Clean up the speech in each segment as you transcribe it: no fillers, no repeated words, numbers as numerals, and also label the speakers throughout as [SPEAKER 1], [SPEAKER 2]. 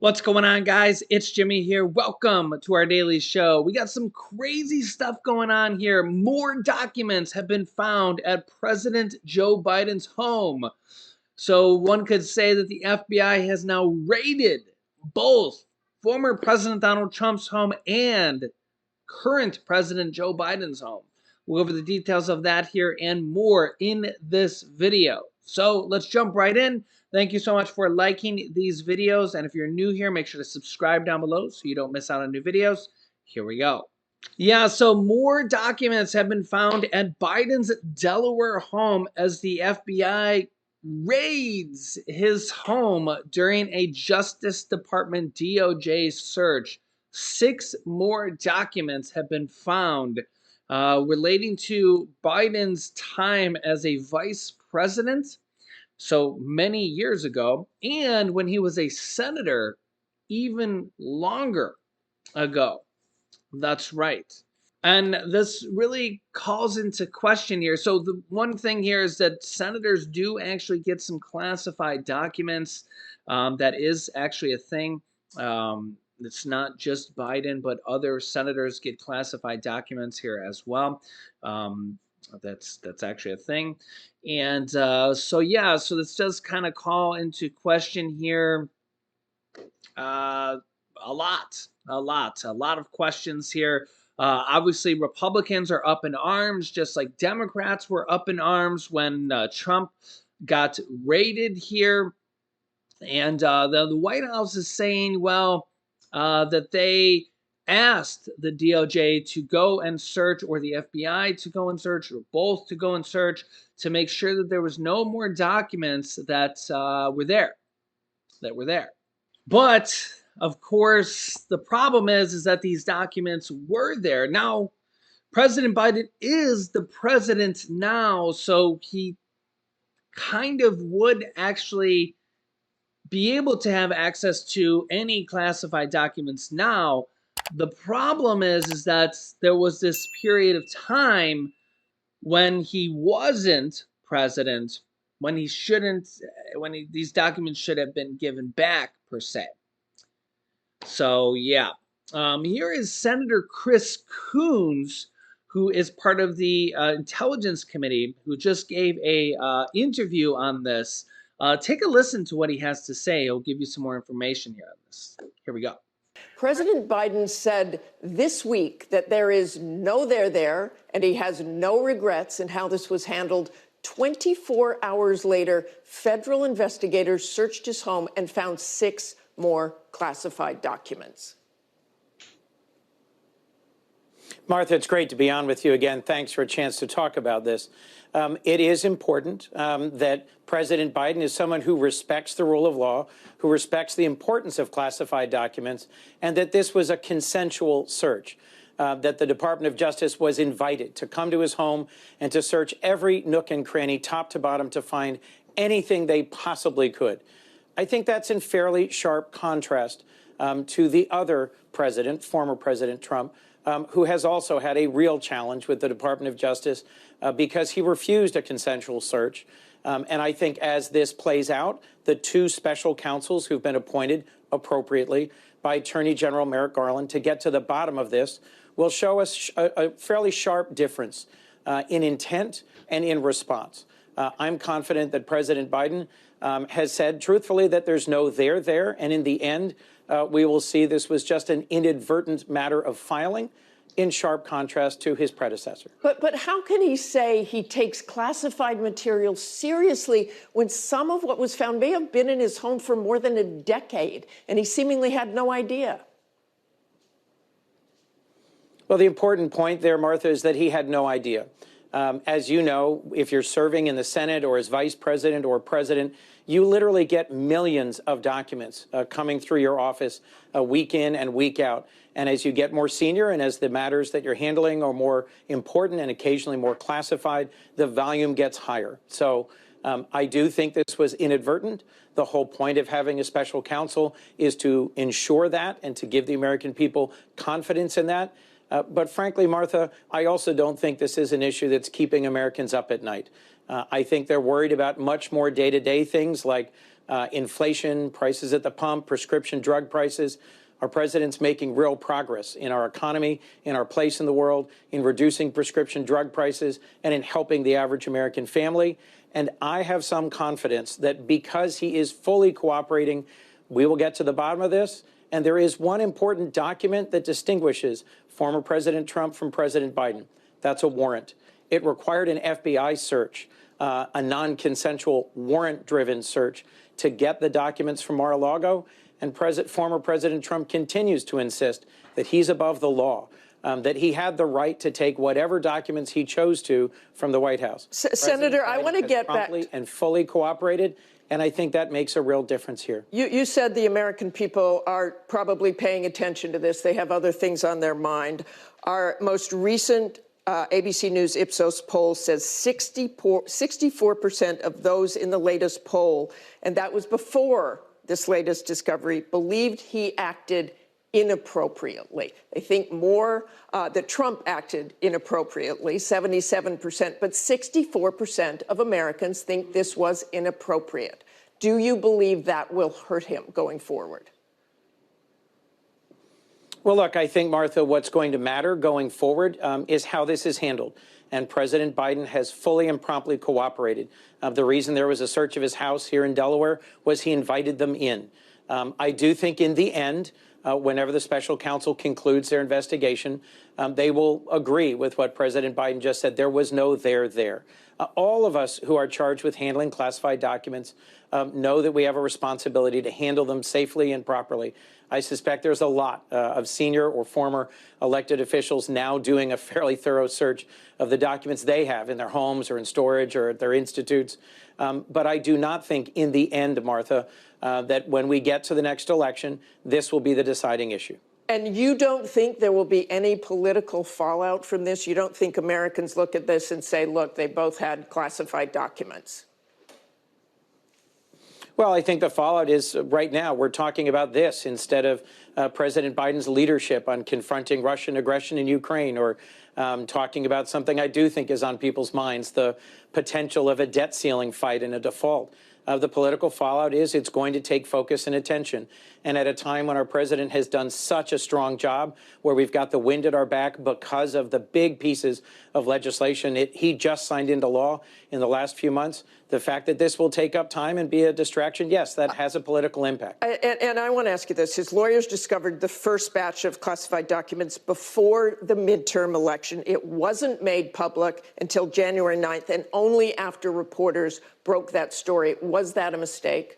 [SPEAKER 1] What's going on, guys? It's Jimmy here. Welcome to our daily show. We got some crazy stuff going on here. More documents have been found at President Joe Biden's home. So one could say that the FBI has now raided both former President Donald Trump's home and current President Joe Biden's home. We'll go over the details of that here and more in this video. So let's jump right in. Thank you so much for liking these videos. And if you're new here, make sure to subscribe down below so you don't miss out on new videos. Here we go. Yeah, so more documents have been found at Biden's Delaware home as the FBI raids his home during a Justice Department DOJ search. 6 more documents have been found relating to Biden's time as a vice president, so many years ago, and when he was a senator even longer ago. That's right. And this really calls into question here. So the one thing here is that senators do actually get some classified documents. That is actually a thing. It's not just Biden, but other senators get classified documents here as well. That's actually a thing. And so yeah, so this does kind of call into question here a lot of questions here. Obviously, Republicans are up in arms, just like Democrats were up in arms when Trump got raided here. And the White House is saying, well, that they asked the DOJ to go and search, or the FBI to go and search, or both to go and search, to make sure that there was no more documents that were there. But of course, the problem is that these documents were there. Now, President Biden is the president now, so he kind of would actually be able to have access to any classified documents now. The problem is that there was this period of time when he wasn't president, when he shouldn't, these documents should have been given back, per se. So, yeah. Here is Senator Chris Coons, who is part of the Intelligence Committee, who just gave a interview on this. Take a listen to what he has to say. He'll give you some more information here on this. Here we go.
[SPEAKER 2] President Biden said this week that there is no there, and he has no regrets in how this was handled. 24 hours later, federal investigators searched his home and found 6 more classified documents.
[SPEAKER 3] Martha, it's great to be on with you again. Thanks for a chance to talk about this. It is important that President Biden is someone who respects the rule of law, who respects the importance of classified documents, and that this was a consensual search, that the Department of Justice was invited to come to his home and to search every nook and cranny, top to bottom, to find anything they possibly could. I think that's in fairly sharp contrast to the other president, former President Trump, who has also had a real challenge with the Department of Justice because he refused a consensual search. And I think as this plays out, the 2 special counsels who've been appointed appropriately by Attorney General Merrick Garland to get to the bottom of this will show us a fairly sharp difference in intent and in response. I'm confident that President Biden has said truthfully that there's no there, and in the end, we will see this was just an inadvertent matter of filing, in sharp contrast to his predecessor.
[SPEAKER 2] But how can he say he takes classified material seriously when some of what was found may have been in his home for more than a decade, and he seemingly had no idea?
[SPEAKER 3] Well, the important point there, Martha, is that he had no idea. As you know, if you're serving in the Senate or as vice president or president, you literally get millions of documents coming through your office week in and week out. And as you get more senior and as the matters that you're handling are more important and occasionally more classified, the volume gets higher. So I do think this was inadvertent. The whole point of having a special counsel is to ensure that and to give the American people confidence in that. But frankly, Martha, I also don't think this is an issue that's keeping Americans up at night. I think they're worried about much more day-to-day things like inflation, prices at the pump, prescription drug prices. Our president's making real progress in our economy, in our place in the world, in reducing prescription drug prices, and in helping the average American family. And I have some confidence that because he is fully cooperating, we will get to the bottom of this. And there is one important document that distinguishes former President Trump from President Biden. That's a warrant. It required an FBI search, a non-consensual warrant-driven search to get the documents from Mar-a-Lago. And former President Trump continues to insist that he's above the law, that he had the right to take whatever documents he chose to from the White House.
[SPEAKER 2] Senator, I want to get back
[SPEAKER 3] and fully cooperated, and I think that makes a real difference here.
[SPEAKER 2] You said the American people are probably paying attention to this. They have other things on their mind. Our most recent ABC News Ipsos poll says 64% of those in the latest poll, and that was before this latest discovery, believed he acted inappropriately. They think more that Trump acted inappropriately, 77%, but 64% of Americans think this was inappropriate. Do you believe that will hurt him going forward?
[SPEAKER 3] Well, look, I think, Martha, what's going to matter going forward is how this is handled. And President Biden has fully and promptly cooperated. The reason there was a search of his house here in Delaware was he invited them in. I do think in the end, whenever the special counsel concludes their investigation, they will agree with what President Biden just said. There was no there. All of us who are charged with handling classified documents know that we have a responsibility to handle them safely and properly. I suspect there's a lot of senior or former elected officials now doing a fairly thorough search of the documents they have in their homes or in storage or at their institutes. But I do not think in the end, Martha, that when we get to the next election, this will be the deciding issue.
[SPEAKER 2] And you don't think there will be any political fallout from this? You don't think Americans look at this and say, look, they both had classified documents?
[SPEAKER 3] Well, I think the fallout is right now we're talking about this instead of President Biden's leadership on confronting Russian aggression in Ukraine or talking about something I do think is on people's minds, the potential of a debt ceiling fight and a default. The political fallout is it's going to take focus and attention. And at a time when our president has done such a strong job, where we've got the wind at our back because of the big pieces of legislation he just signed into law in the last few months, the fact that this will take up time and be a distraction, yes, that has a political impact.
[SPEAKER 2] And I want to ask you this. His lawyers discovered the first batch of classified documents before the midterm election. It wasn't made public until January 9th, and only after reporters broke that story. Was that a mistake?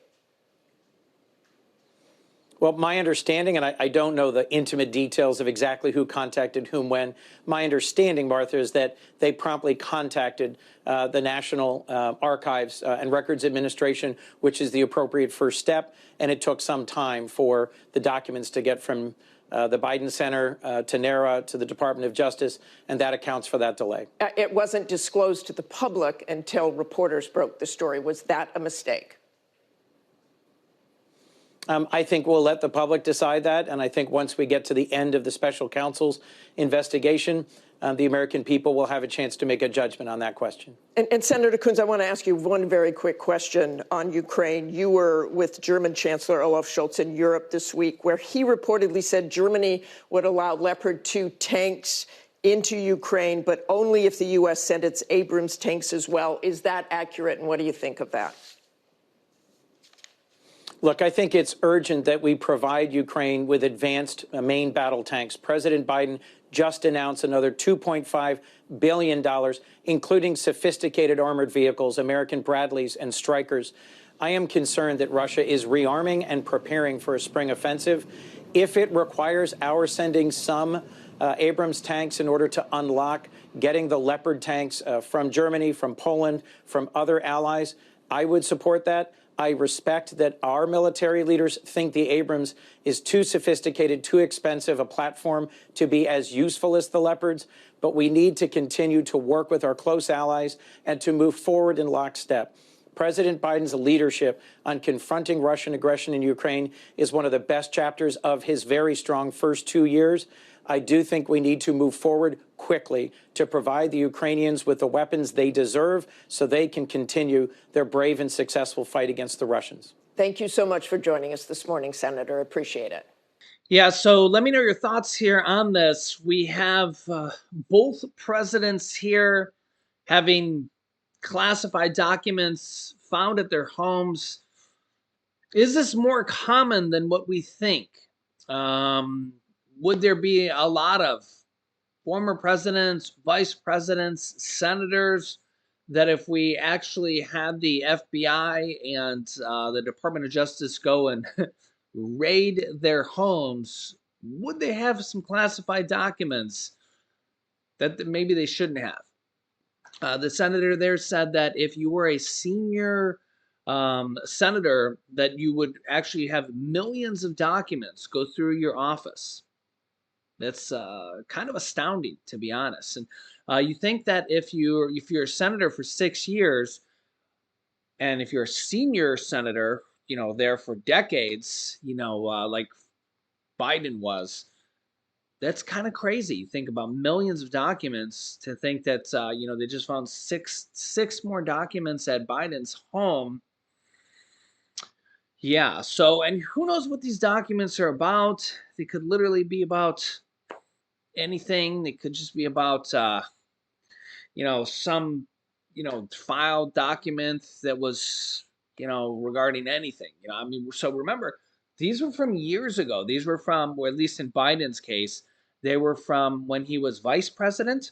[SPEAKER 3] Well, my understanding, and I don't know the intimate details of exactly who contacted whom when, my understanding, Martha, is that they promptly contacted the National Archives and Records Administration, which is the appropriate first step, and it took some time for the documents to get from the Biden Center to NARA to the Department of Justice, and that accounts for that delay.
[SPEAKER 2] It wasn't disclosed to the public until reporters broke the story. Was that a mistake?
[SPEAKER 3] I think we'll let the public decide that, and I think once we get to the end of the special counsel's investigation, the American people will have a chance to make a judgment on that question.
[SPEAKER 2] And Senator Coons, I want to ask you one very quick question on Ukraine. You were with German Chancellor Olaf Scholz in Europe this week, where he reportedly said Germany would allow Leopard 2 tanks into Ukraine, but only if the U.S. sent its Abrams tanks as well. Is that accurate, and what do you think of that?
[SPEAKER 3] Look, I think it's urgent that we provide Ukraine with advanced main battle tanks. President Biden just announced another $2.5 billion, including sophisticated armored vehicles, American Bradleys and Strykers. I am concerned that Russia is rearming and preparing for a spring offensive. If it requires our sending some Abrams tanks in order to unlock getting the Leopard tanks from Germany, from Poland, from other allies, I would support that. I respect that our military leaders think the Abrams is too sophisticated, too expensive a platform to be as useful as the Leopards, but we need to continue to work with our close allies and to move forward in lockstep. President Biden's leadership on confronting Russian aggression in Ukraine is one of the best chapters of his very strong first 2 years. I do think we need to move forward quickly to provide the Ukrainians with the weapons they deserve so they can continue their brave and successful fight against the Russians.
[SPEAKER 2] Thank you so much for joining us this morning, Senator. Appreciate it.
[SPEAKER 1] Yeah, so let me know your thoughts here on this. We have both presidents here having classified documents found at their homes. Is this more common than what we think? Um, would there be a lot of former presidents, vice presidents, senators that if we actually had the FBI and the Department of Justice go and raid their homes, would they have some classified documents that maybe they shouldn't have? The senator there said that if you were a senior senator, that you would actually have millions of documents go through your office. That's kind of astounding, to be honest. And you think that if you're a senator for 6 years, and if you're a senior senator, there for decades, like Biden was, that's kind of crazy. You think about millions of documents to think that they just found six more documents at Biden's home. Yeah. So, and who knows what these documents are about? They could literally be about anything. They could just be about some file document that was regarding anything. I mean, so remember, these were from years ago. These were from, or at least in Biden's case, they were from when he was vice president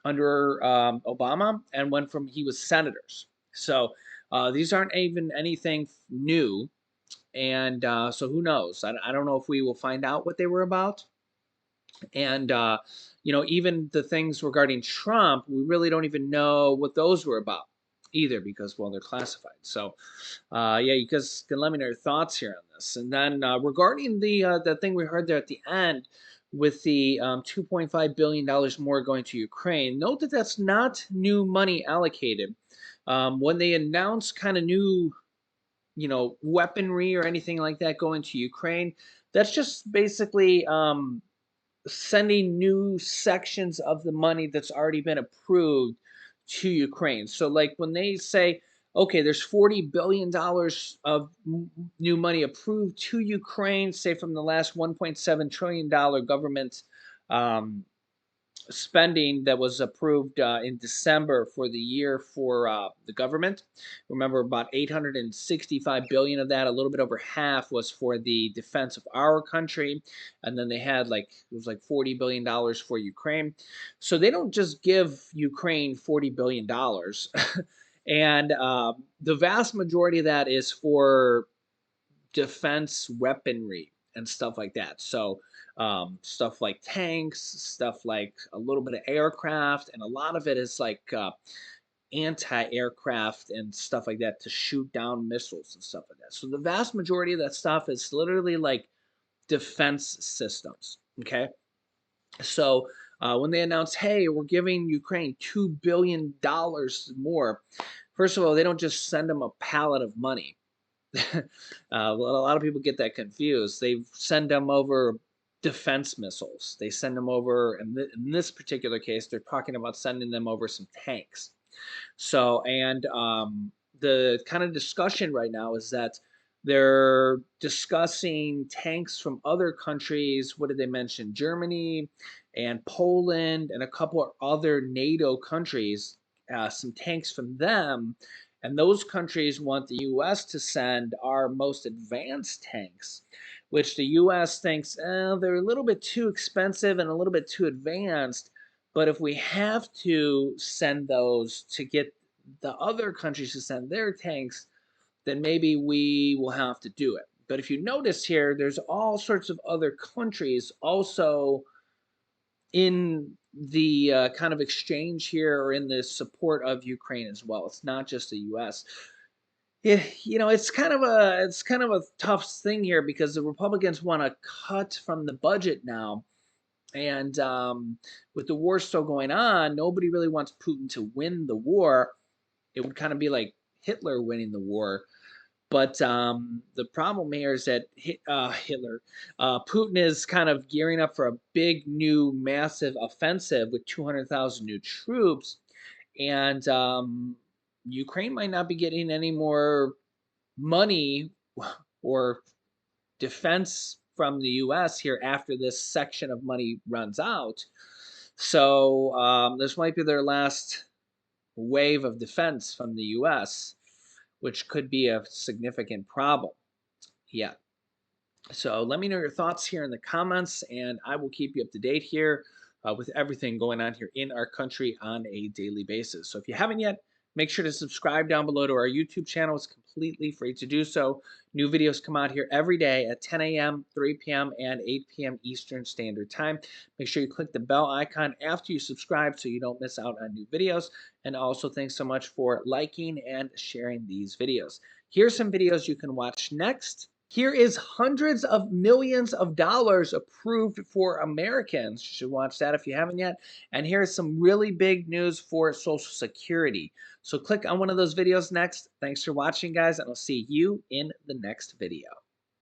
[SPEAKER 1] under Obama, and when from he was senators. So these aren't even anything new. And so who knows? I don't know if we will find out what they were about. And even the things regarding Trump, we really don't even know what those were about either, because well, they're classified. So yeah, you guys can let me know your thoughts here on this. And then regarding the thing we heard there at the end with the $2.5 billion more going to Ukraine, note that that's not new money allocated. When they announce kind of new weaponry or anything like that going to Ukraine, that's just basically sending new sections of the money that's already been approved to Ukraine. So, like when they say, okay, there's $40 billion of new money approved to Ukraine, say from the last $1.7 trillion government um, spending that was approved in December for the year for the government. Remember, about 865 billion of that, a little bit over half, was for the defense of our country, and then they had it was like $40 billion for Ukraine. So they don't just give Ukraine $40 billion, and the vast majority of that is for defense weaponry and stuff like that. So stuff like tanks, stuff like a little bit of aircraft, and a lot of it is like anti-aircraft and stuff like that to shoot down missiles and stuff like that. So the vast majority of that stuff is literally like defense systems. Okay, so when they announce, hey, we're giving Ukraine $2 billion more, first of all, they don't just send them a pallet of money. Well, a lot of people get that confused. They send them over defense missiles. They send them over, and in this particular case, they're talking about sending them over some tanks. So, and the kind of discussion right now is that they're discussing tanks from other countries. What did they mention? Germany and Poland and a couple of other NATO countries, some tanks from them. And those countries want the US to send our most advanced tanks, which the US thinks they're a little bit too expensive and a little bit too advanced. But if we have to send those to get the other countries to send their tanks, then maybe we will have to do it. But if you notice here, there's all sorts of other countries also in the kind of exchange here, or in the support of Ukraine as well. It's not just the U.S. Yeah, it's kind of a tough thing here because the Republicans want to cut from the budget now, and with the war still going on, nobody really wants Putin to win the war. It would kind of be like Hitler winning the war. But the problem here is that Putin is kind of gearing up for a big, new, massive offensive with 200,000 new troops. And Ukraine might not be getting any more money or defense from the US here after this section of money runs out. So this might be their last wave of defense from the US, which could be a significant problem. Yeah. So let me know your thoughts here in the comments, and I will keep you up to date here with everything going on here in our country on a daily basis. So if you haven't yet, make sure to subscribe down below to our YouTube channel. It's completely free to do so. New videos come out here every day at 10 a.m., 3 p.m., and 8 p.m. Eastern Standard Time. Make sure you click the bell icon after you subscribe so you don't miss out on new videos. And also, thanks so much for liking and sharing these videos. Here's some videos you can watch next. Here is hundreds of millions of dollars approved for Americans. You should watch that if you haven't yet. And here's some really big news for Social Security. So click on one of those videos next. Thanks for watching, guys, and I'll see you in the next video.